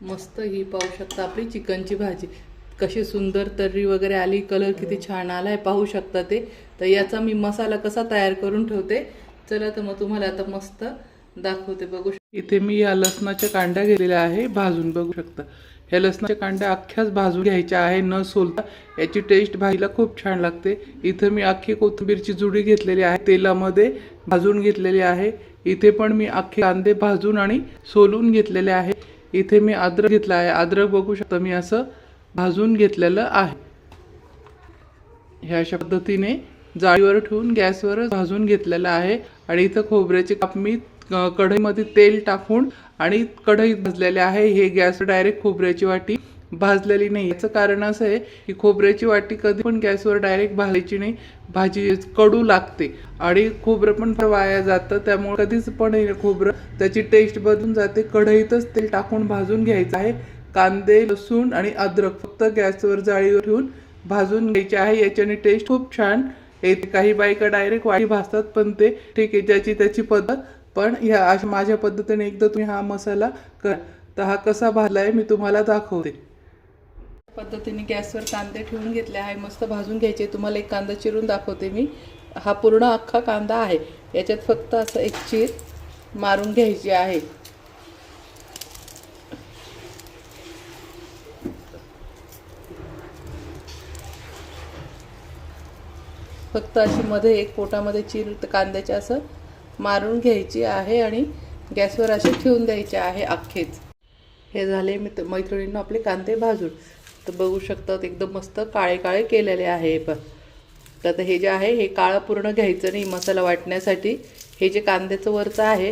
मस्त ही पाहू शकता आपली चिकनची भाजी कशी सुंदर तर्री वगैरे आली, कलर किती छान आलाय पाहू शकता ते. तर याचा मी मसाला कसा तयार करून ठेवते, चला तर मग तुम्हाला आता मस्त दाखवते. बघू इथे मी या लसणाच्या कांड्या घेतलेल्या आहे भाजून, बघू शकता. ह्या लसणाच्या कांड्या अख्ख्याच भाजून घ्यायच्या आहे न सोलता, याची टेस्ट भाजीला खूप छान लागते. इथं मी अख्खी कोथिंबीरची जुडी घेतलेली आहे, तेलामध्ये भाजून घेतलेली आहे. इथे पण मी अख्खे कांदे भाजून आणि सोलून घेतलेले आहे. इथे मी अद्रक घेतला आहे, अद्रक बघू शकता मी असं भाजून घेतलेलं आहे. ह्या अशा पद्धतीने जाळीवर ठेवून गॅसवर भाजून घेतलेलं आहे. आणि इथं खोबऱ्याचे काप मी कढईमध्ये तेल टाकून आणि कढईत भाजलेले आहे. हे गॅसवर डायरेक्ट खोबऱ्याची वाटी भाजलेली नाही. याचं कारण असं आहे की खोबऱ्याची वाटी कधी पण गॅसवर डायरेक्ट भाजायची नाही, भाजी कडू लागते आणि खोबरं पण वाया जातं. त्यामुळे कधीच पण खोबरं त्याची टेस्ट बदलून जाते. कढईतच तेल टाकून भाजून घ्यायचं आहे. कांदे, लसूण आणि अद्रक फक्त गॅसवर जाळीवर ठेवून भाजून घ्यायचे आहे. याच्याने टेस्ट खूप छान येते. काही बायका डायरेक्ट वाटी भाजतात, पण ते ठीक आहे, ज्याची त्याची पद्धत. पण ह्या अशा माझ्या पद्धतीने एकदा तुम्ही हा मसाला करा. तर हा कसा भाजलाय मी तुम्हाला दाखवते. पद्धतीने गॅसवर कांदे ठेवून घेतले आहे, मस्त भाजून घ्यायचे. तुम्हाला एक कांदा चिरून दाखवते मी. हा पूर्ण अख्खा कांदा आहे, याच्यात फक्त असं एक चीर मारून घ्यायची आहे. फक्त अशी मध्ये एक पोटामध्ये चीर कांद्याचे असं मारून घ्यायची आहे आणि गॅसवर असे ठेवून द्यायचे आहे अख्खेच. हे झाले मैत्रिणींना आपले कांदे भाजून. तर बघू शकतात एकदम मस्त काळे काळे केलेले आहे. तर आता हे जे आहे हे काळं पूर्ण घ्यायचं नाही मसाला वाटण्यासाठी. हे जे कांद्याचं वरचं आहे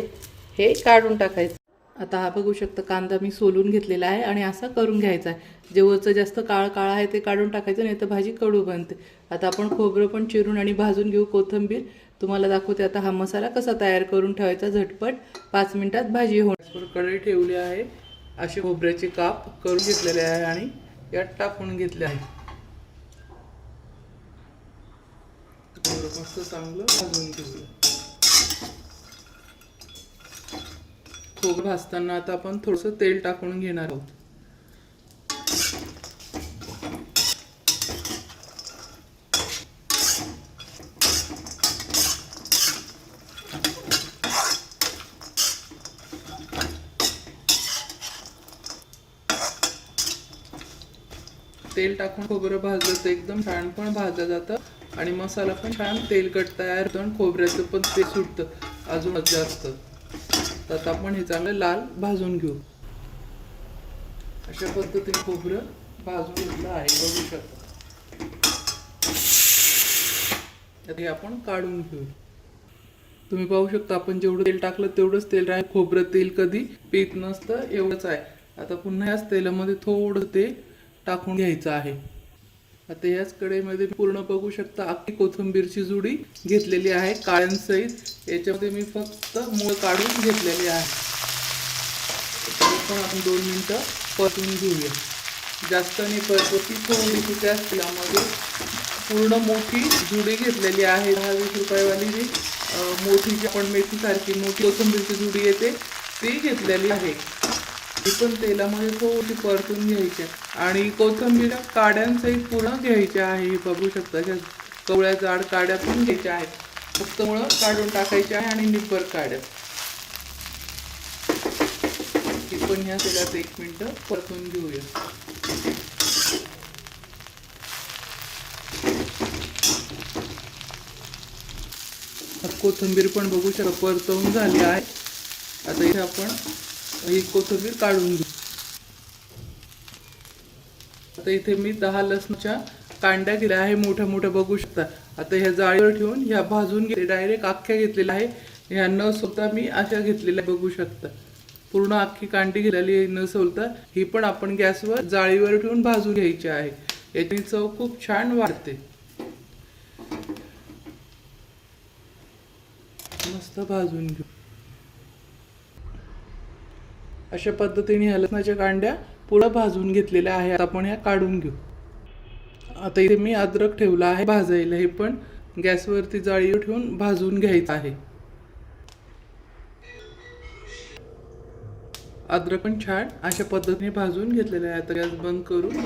हे काढून टाकायचं. आता हा बघू शकता कांदा मी सोलून घेतलेला आहे आणि असा करून घ्यायचा आहे. जे वरचं जास्त काळं आहे ते काढून टाकायचं, नाही तर भाजी कडू बनते. आता आपण खोबरं पण चिरून आणि भाजून घेऊ, कोथिंबीर. तुम्हाला दाखवते आता हा मसाला कसा तयार करून ठेवायचा झटपट 5 मिनिटात भाजी होणार. कढई ठेवली आहे, असे खोबऱ्याचे काप करून घेतलेले आहे आणि यात टाकून घेतले आहे. मस्त चांगलं भाजून घेऊया. खोबरं भाजताना आता आपण थोडंसं तेल टाकून घेणार आहोत. तेल टाकून खोबरं भाजलं तर एकदम छान पण भाजलं जातं आणि मसाला पण छान तेलकट तयार होतो आणि खोबऱ्याचं पण ते सुटतं अजूनच जास्त. तर आपण हे चांगलं लाल भाजून घेऊ. अशा पद्धतीने खोबरं भाजून घेतलं आहे, बघू शकता. आता हे आपण काढून घेऊ. तुम्ही पाहू शकता आपण जेवढं तेल टाकलं तेवढंच तेल राहील. खोबरं तेल कधी पीत नसतं, एवढंच आहे. आता पुन्हा याच तेलामध्ये थोडं ते टाकून घ्यायचं आहे. आता याच कढईमध्ये पूर्ण बघू शकता अख्खी कोथिंबीरची जुडी घेतलेली आहे काळ्यांसहित. याच्यामध्ये मी फक्त मूळ काढून घेतलेली आहे. पण आपण 2 मिनिटं परतून घेऊया. जास्त नाही परतवती, थोडीशी त्याच तेलामध्ये. पूर्ण मोठी जुडी घेतलेली आहे, 10-20 रुपयावाली जी मोठी जी आपण मेथीसारखी मोठी कोथिंबीरची जुडी येते ती घेतलेली आहे. ती पण तेलामध्ये थोडी परतून घ्यायची आणि कोथिंबीर काड्यांसहित पूर्ण घ्यायच्या आहे. बघू शकता ह्या कवळ्या जाड काड्या पण घ्यायच्या आहेत. फक्त मुळं काढून टाकायचे आहे आणि निब्बर काड्या. ती पण ह्या तेलात 1 मिनिट परतून घेऊया. कोथिंबीर पण बघू शकता परतवून झाली आहे. आता इथे आपण ही कोथिंबीर काढून घेऊ. आता इथे मी 10 लसणाच्या कांड्या केल्या आहे, मोठ्या मोठ्या बघू शकता. आता ह्या जाळीवर ठेवून ह्या भाजून घेतले, डायरेक्ट अख्ख्या घेतलेल्या आहे. ह्या न सोलता मी अशा घेतलेल्या बघू शकता. पूर्ण अख्खी कांडी घेतलेली न सोलता. ही पण आपण गॅसवर जाळीवर ठेवून भाजून घ्यायची आहे. याची चव खूप छान वाढते. मस्त भाजून घेऊ. अशा पद्धतीने ह्या लसणाच्या कांड्या पुढं भाजून घेतलेल्या आहे. आता आपण ह्या काढून घेऊ. आता इथे मी अद्रक ठेवला आहे भाजायला. हे पण गॅसवरती जाळीवर ठेवून भाजून घ्यायचं आहे. अद्रक पण छान अशा पद्धतीने भाजून घेतलेलं आहे. आता गॅस बंद करून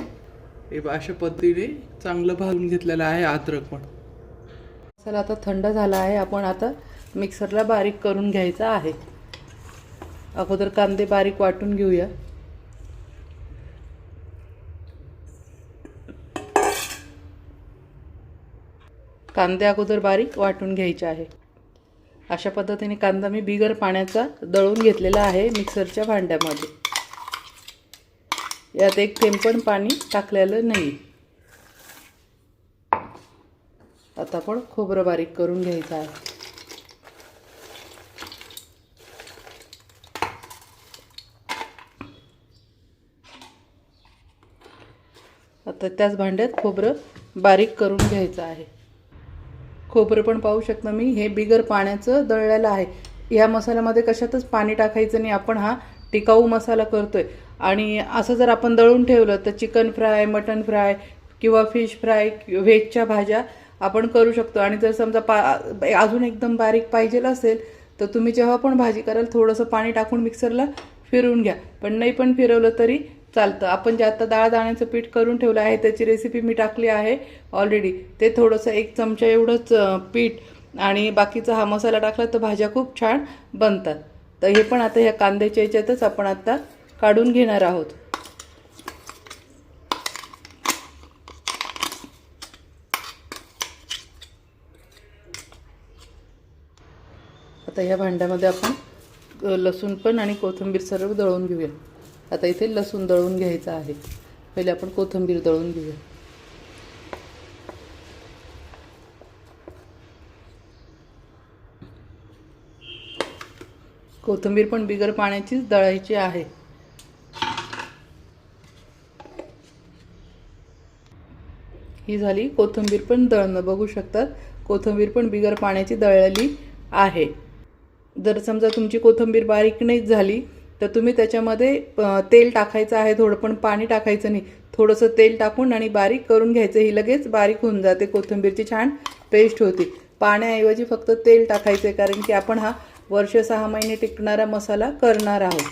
हे अशा पद्धतीने चांगलं भाजून घेतलेलं आहे अद्रक पण. मसाला आता थंड झाला आहे. आपण आता मिक्सरला बारीक करून घ्यायचा आहे. अगोदर कांदे बारीक वाटून घेऊया. कांदे अगोदर बारीक वाटून घ्यायचे आहे. अशा पद्धतीने कांदा मी बिगर पाण्याचा दळून घेतलेला आहे मिक्सरच्या भांड्यामध्ये. यात एक थेंब पण पाणी टाकलेलं नाही. आता आपण खोबरं बारीक करून घ्यायचं आहे. आता त्याच भांड्यात खोबरं बारीक करून घ्यायचं आहे. खोबरं पण पाहू शकता मी हे बिगर पाण्याचं दळलेलं आहे. ह्या मसाल्यामध्ये कशातच पाणी टाकायचं नाही. आपण हा टिकाऊ मसाला करतोय आणि असं जर आपण दळून ठेवलं तर चिकन फ्राय, मटन फ्राय किंवा फिश फ्राय, व्हेजच्या भाज्या आपण करू शकतो. आणि जर समजा अजून एकदम बारीक पाहिजे असेल तर तुम्ही जेव्हा पण भाजी कराल थोडंसं पाणी टाकून मिक्सरला फिरवून घ्या. पण नाही पण फिरवलं तरी चालतं. आपण जे आता डाळ दाण्याचं पीठ करून ठेवलं आहे त्याची रेसिपी मी टाकली आहे ऑलरेडी. ते थोडंसं 1 चमचा एवढंच पीठ आणि बाकीचा हा मसाला टाकला तर भाज्या खूप छान बनतात. तर हे पण आता ह्या कांद्याच्या याच्यातच आपण आता काढून घेणार आहोत. आता ह्या भांड्यामध्ये आपण लसूण पण आणि कोथिंबीर सर्व दळून घेऊया. आता इथे लसूण दळून घ्यायचं आहे. पहिले आपण कोथिंबीर दळून घेऊया. कोथिंबीर पण बिगर पाण्याचीच दळायची आहे. ही झाली कोथिंबीर पण दळणं. बघू शकतात कोथिंबीर पण बिगर पाण्याची दळलेली आहे. जर समजा तुमची कोथिंबीर बारीक नाही झाली तर तुम्ही त्याच्यामध्ये तेल टाकायचं आहे. थोडं पण पाणी टाकायचं नाही. थोडंसं तेल टाकून आणि बारीक करून घ्यायचं. ही लगेच बारीक होऊन जाते. कोथिंबीरची छान पेस्ट होती. पाण्याऐवजी फक्त तेल टाकायचं आहे कारण की आपण हा वर्ष 6 महिने टिकणारा मसाला करणार आहोत.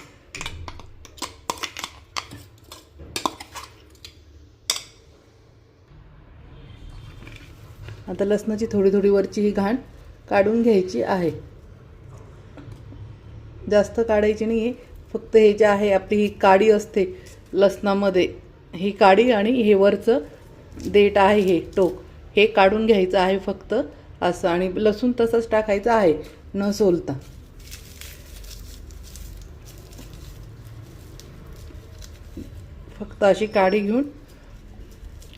आता लसणाची थोडी थोडी वरची ही घाण काढून घ्यायची आहे. जास्त काढायची नाही आहे. फक्त हे जे आहे आपली ही काडी असते लसणामध्ये ही काडी आणि हे वरचं देठ आहे हे टोक हे काढून घ्यायचं आहे फक्त असं. आणि लसूण तसंच टाकायचं आहे न सोलता. फक्त अशी काडी घेऊन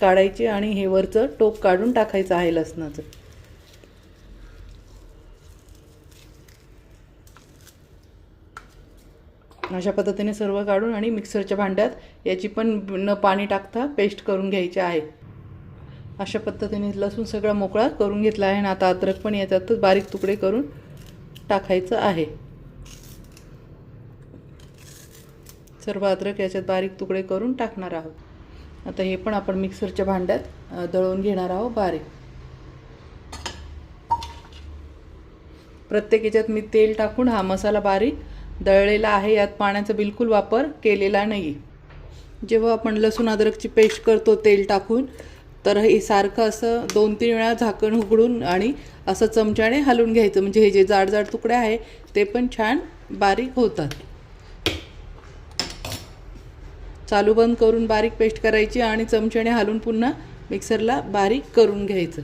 काढायची आणि हे वरचं टोक काढून टाकायचं आहे लसणाचं. अशा पद्धतीने सर्व काढून आणि मिक्सरच्या भांड्यात याची पण न पाणी टाकता पेस्ट करून घ्यायची आहे. अशा पद्धतीने लसूण सगळा मोकळा करून घेतला आहे. आणि आता अद्रक पण याच्यातच बारीक तुकडे करून टाकायचं आहे. सर्व अद्रक याच्यात बारीक तुकडे करून टाकणार आहोत. आता हे पण आपण मिक्सरच्या भांड्यात दळून घेणार आहोत बारीक. प्रत्येक याच्यात मी तेल टाकून हा मसाला बारीक दळलेला आहे. यात पाण्याचा बिलकुल वापर केलेला नाही. जेव्हा आपण लसूण अद्रकची पेस्ट करतो तेल टाकून तर हे सारखं असं 2-3 वेळा झाकण उघडून आणि असं चमच्याने हलवून घ्यायचं. म्हणजे हे जे जाड जाड तुकडे आहे ते पण छान बारीक होतात. चालू बंद करून बारीक पेस्ट करायची आणि चमच्याने हलवून पुन्हा मिक्सरला बारीक करून घ्यायचं.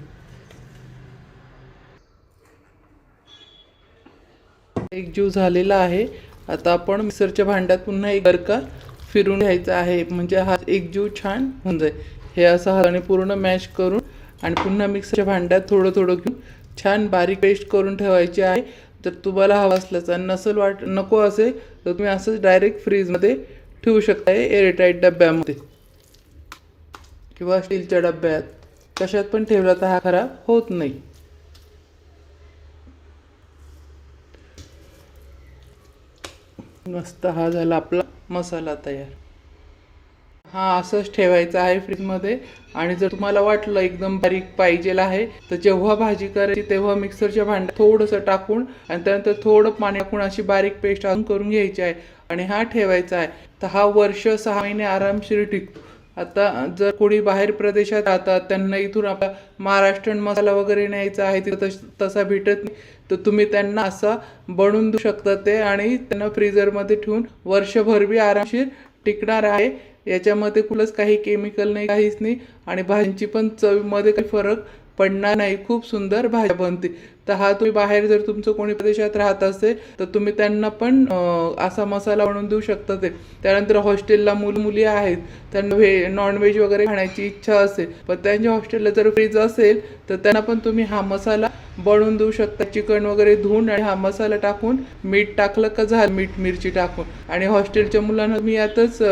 एकजीव झालेला आहे. आता आपण मिक्सरच्या भांड्यात पुन्हा एक बरका फिरून घ्यायचा आहे म्हणजे हा एकजीव छान होऊन जाईल. हे असं हाताने पूर्ण मॅश करून आणि पुन्हा मिक्सरच्या भांड्यात थोडं थोडं घेऊन छान बारीक पेस्ट करून ठेवायची आहे. जर तुम्हाला हवं असल्याचं नसेल नको असेल तर तुम्ही असंच डायरेक्ट फ्रीजमध्ये ठेवू शकता. एअरटाईट डब्यामध्ये किंवा स्टीलच्या डब्यात कशात पण ठेवला तर हा खराब होत नाही. मस्त हा झाला आपला मसाला तयार. हा असंच ठेवायचा आहे फ्रीजमध्ये. आणि जर तुम्हाला वाटलं एकदम बारीक पाहिजेला आहे तर जेव्हा भाजी करायची तेव्हा मिक्सरच्या भांड्यात थोडंसं टाकून आणि त्यानंतर थोडं पाणी टाकून अशी बारीक पेस्ट करून घ्यायची आहे. आणि हा ठेवायचा आहे. तर हा वर्ष 6 महिने आरामशीर टिकतो. आता जर कोणी बाहेर प्रदेशात राहतात, त्यांना इथून आपला महाराष्ट्रीयन मसाला वगैरे न्यायचा आहे, तिथं तसा भेटत नाही, तर तुम्ही त्यांना असा बनवून देऊ शकता ते, आणि त्यांना फ्रीजरमध्ये ठेवून वर्षभर बी आरामशीर टिकणार आहे. याच्यामध्ये कुठलंच काही केमिकल नाही, काहीच नाही, आणि भाज्यांची पण चवीमध्ये काही फरक पडणार नाही. खूप सुंदर भाज्या बनते. तर हा तुम्ही बाहेर जर तुमचं कोणी प्रदेशात राहत असेल तर तुम्ही त्यांना पण असा मसाला बनवून देऊ शकता ते. त्यानंतर हॉस्टेलला मुली आहेत, त्यांना नॉनव्हेज वगैरे खाण्याची इच्छा असेल, पण त्यांच्या हॉस्टेलला जर फ्रीज असेल तर त्यांना पण तुम्ही हा मसाला बनवून देऊ शकता. चिकन वगैरे धुवून आणि हा मसाला टाकून, मीठ टाकलं का झालं, मीठ मिरची टाकून, आणि हॉस्टेलच्या मुलांना मी यातच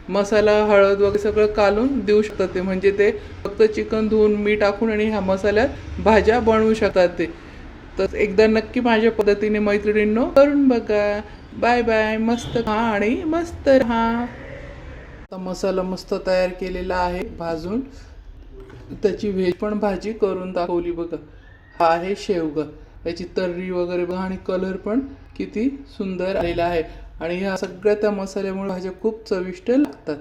मसाला हळद वगैरे सगळं कालून देऊ शकतात ते. म्हणजे ते फक्त चिकन धुवून मीठ टाकून आणि ह्या मसाल्यात भाज्या बनवू शकतात ते. तर एकदा नक्की माझ्या पद्धतीने मैत्रिणींनो करून बघा. Bye bye. मस्त खा आणि मस्त राहा. आता मसाला मस्त तयार केलेला आहे भाजून. त्याची व्हेज पण भाजी करून दाखवली बघा. हा आहे शेवगा. याची तर्री वगैरे बघा, आणि कलर पण किती सुंदर आलेला आहे. आणि ह्या सगळ्या त्या मसाल्यामुळे भाज्या खूप चविष्ट लागतात.